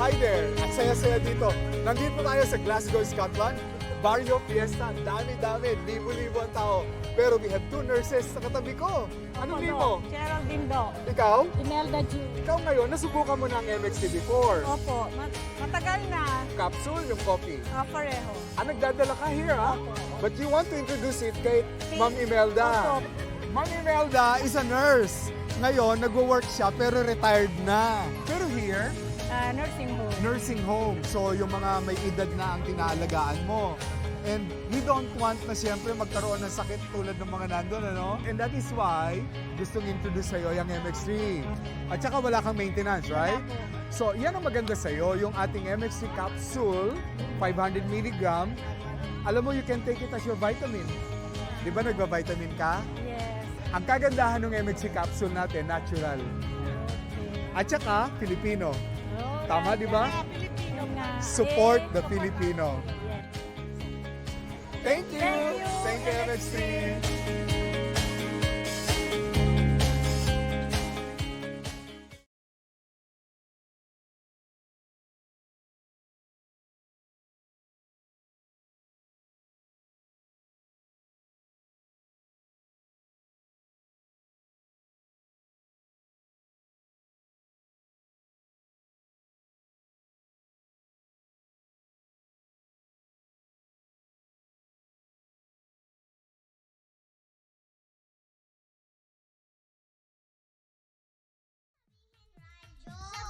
Hi there! At saya-saya dito. Nandito tayo sa Glasgow, Scotland. Barrio Fiesta. Dami-dami. Libo-libo ang tao. Pero we have two nurses sa katabi ko. Anong name mo? Geraldine Do. Ikaw? Imelda Ju. Ikaw ngayon, nasubukan mo na ang MXT before. Opo, matagal na. Capsule, yung coffee. Pareho. Nagdadala ka here, ha? Opo. But you want to introduce it kay Ma'am Imelda. Opo. Ma'am Imelda is a nurse. Ngayon, nagwo-work siya pero retired na. Pero here, Nursing home. nursing home. So, yung mga may edad na ang tinaalagaan mo. And we don't want na siyempre magkaroon ng sakit tulad ng mga nandun, ano? And that is why gustong introduce sa'yo yung MX3. At saka wala kang maintenance, right? So, yan ang maganda sa'yo, yung ating MX3 capsule, 500 mg. Alam mo, you can take it as your vitamin. Di ba nagba-vitamin ka? Yes. Ang kagandahan ng MX3 capsule natin, natural. At saka, Filipino. Tama, di ba? Filipino nga. Support Eh, the Filipino. Yes. Thank you! Thank you, MX3!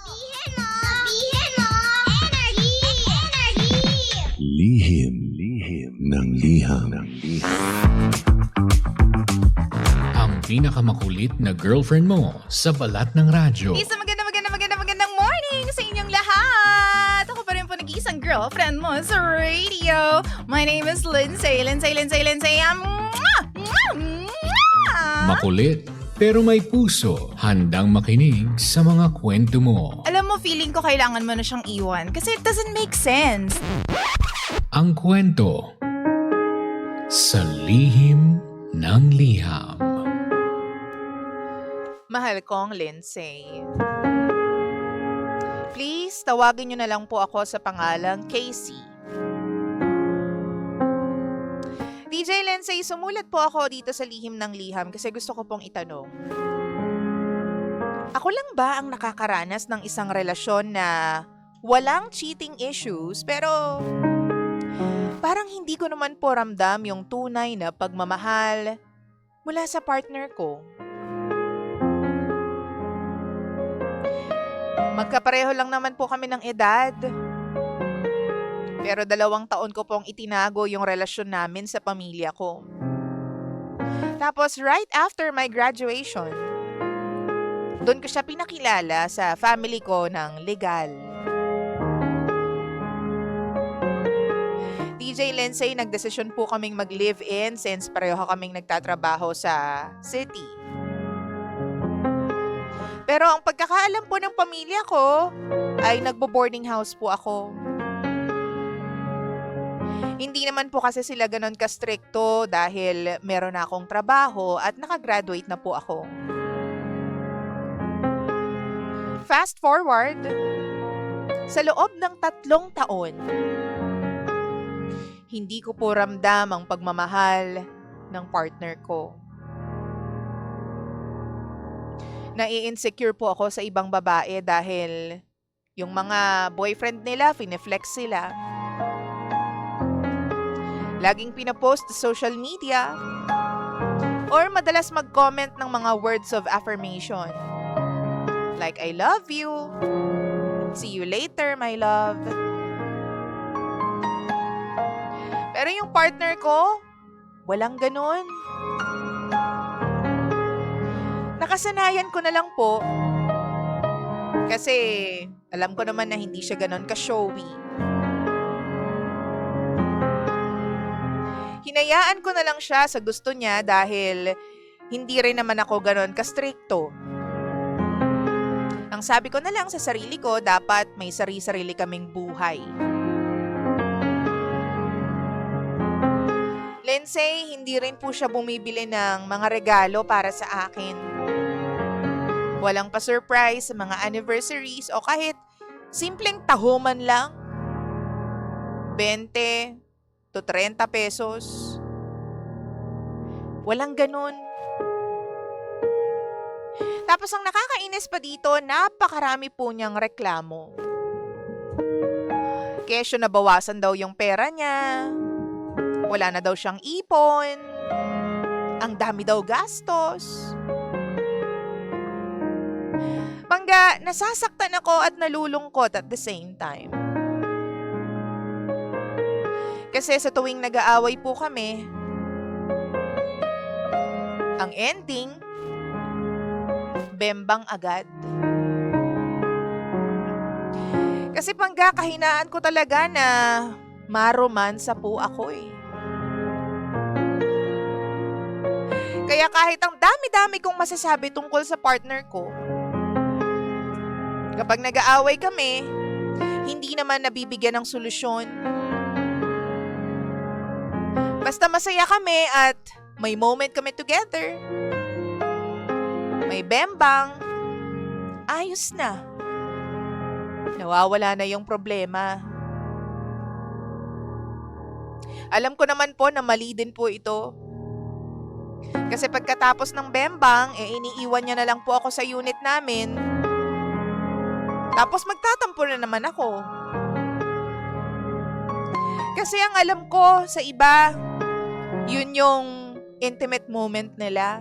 Sabihin mo! Sabihin mo! Energy! Energy! Lihim ng liham. Ang pinakamakulit na girlfriend mo sa balat ng radyo. Isa magandang morning sa inyong lahat! Ako pa rin po nag-iisang girlfriend mo sa radio. My name is Lindsay. Makulit pero may puso, handang makinig sa mga kwento mo. Alam mo, feeling ko kailangan mo na siyang iwan kasi it doesn't make sense. Ang kwento sa lihim ng liham. Mahal kong Lindsay. Please, tawagin niyo na lang po ako sa pangalang Casey. DJ Lindsay, sumulat po ako dito sa Lihim ng Liham kasi gusto ko pong itanong. Ako lang ba ang nakakaranas ng isang relasyon na walang cheating issues pero parang hindi ko naman po ramdam yung tunay na pagmamahal mula sa partner ko? Magkapareho lang naman po kami ng edad. Pero 2 taon ko pong itinago yung relasyon namin sa pamilya ko. Tapos right after my graduation, doon ko siya pinakilala sa family ko ng legal. DJ Lindsay, nagdesisyon po kaming mag-live-in since pareho kaming nagtatrabaho sa city. Pero ang pagkakaalam po ng pamilya ko ay nagbo-boarding house po ako. Hindi naman po kasi sila ganon ka-stricto dahil meron na akong trabaho at nakagraduate na po ako. Fast forward, sa loob ng 3 taon, hindi ko po ramdam ang pagmamahal ng partner ko. Nai-insecure po ako sa ibang babae dahil yung mga boyfriend nila, fineflex sila. Laging pinapost sa social media or madalas mag-comment ng mga words of affirmation. Like, I love you. See you later, my love. Pero yung partner ko, walang ganun. Nakasanayan ko na lang po. Kasi alam ko naman na hindi siya ganun ka-showy. Hinayaan ko na lang siya sa gusto niya dahil hindi rin naman ako ganon ka-stricto. Ang sabi ko na lang sa sarili ko, dapat may sarili-sarili kaming buhay. Lindsay, hindi rin po siya bumibili ng mga regalo para sa akin. Walang pa-surprise sa mga anniversaries o kahit simpleng taho man lang. 20 to 30 pesos. Walang ganun. Tapos ang nakakainis pa dito, napakarami po niyang reklamo. Kesyo nabawasan daw yung pera niya. Wala na daw siyang ipon. Ang dami daw gastos. Pangga, nasasaktan ako at nalulungkot at the same time. Kasi sa tuwing nag-aaway po kami, ang ending, bembang agad. Kasi pangga, kahinaan ko talaga na maromansa po ako eh. Kaya kahit ang dami-dami kong masasabi tungkol sa partner ko, kapag nag-aaway kami, hindi naman nabibigyan ng solusyon. Basta masaya kami at may moment kami together. May bembang, ayos na. Nawawala na yung problema. Alam ko naman po na mali din po ito. Kasi pagkatapos ng bembang, iniiwan niya na lang po ako sa unit namin. Tapos magtatampo na naman ako. Kasi ang alam ko sa iba, yun yung intimate moment nila.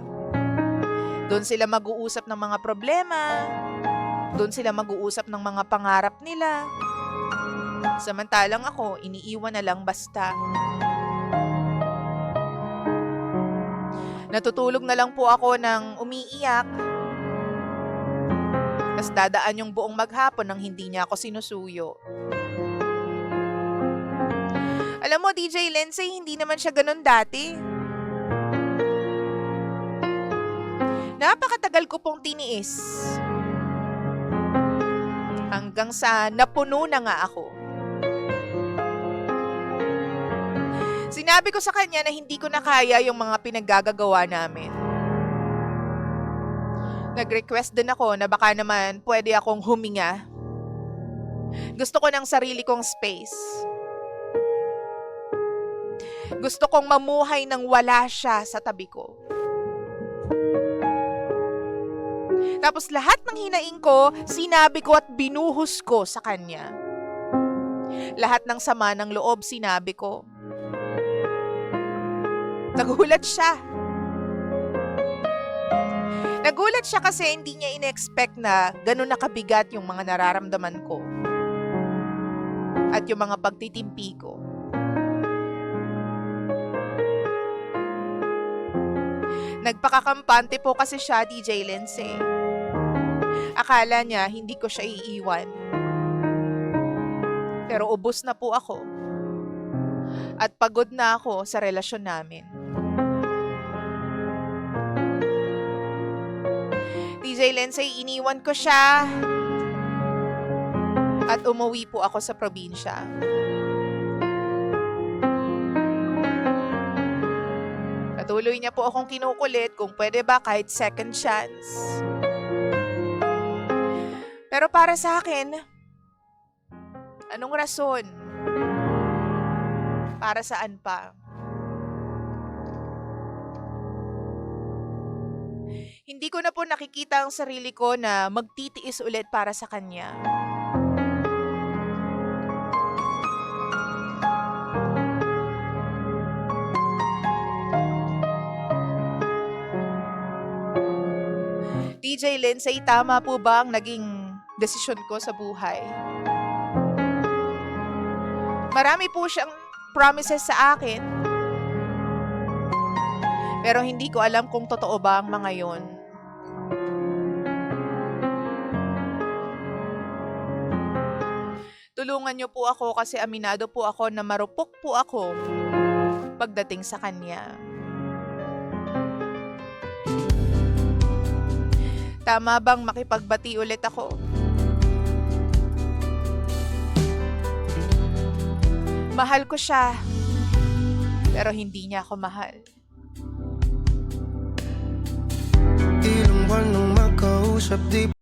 Doon sila mag-uusap ng mga problema. Doon sila mag-uusap ng mga pangarap nila. Samantalang ako, iniiwan na lang basta. Natutulog na lang po ako ng umiiyak. Tapos dadaan yung buong maghapon nang hindi niya ako sinusuyo. Alam mo, DJ Lindsay, hindi naman siya ganun dati. Napakatagal ko pong tiniis. Hanggang sa napuno na nga ako. Sinabi ko sa kanya na hindi ko na kaya yung mga pinaggagawa namin. Nag-request din ako na baka naman pwede akong huminga. Gusto ko ng sarili kong space. Gusto kong mamuhay nang wala siya sa tabi ko. Tapos lahat ng hinaing ko, sinabi ko at binuhos ko sa kanya. Lahat ng sama ng loob, sinabi ko. Nagulat siya. Nagulat siya kasi hindi niya in-expect na ganun na kabigat yung mga nararamdaman ko. At yung mga pagtitimpi ko. Nagpakakampante po kasi siya, DJ Lindsay. Akala niya hindi ko siya iiwan. Pero ubos na po ako. At pagod na ako sa relasyon namin. DJ Lindsay, iniwan ko siya. At umuwi po ako sa probinsya. Patuloy niya po akong kinukulit kung pwede ba kahit second chance. Pero para sa akin, anong rason? Para saan pa? Hindi ko na po nakikita ang sarili ko na magtitiis ulit para sa kanya. DJ Lindsay, tama po ba ang naging desisyon ko sa buhay? Marami po siyang promises sa akin. Pero hindi ko alam kung totoo ba ang mga yon. Tulungan niyo po ako kasi aminado po ako na marupok po ako pagdating sa kanya. Tama bang makipagbati ulit ako? Mahal ko siya, pero hindi niya ako mahal. Ilang buwan nang makausap, di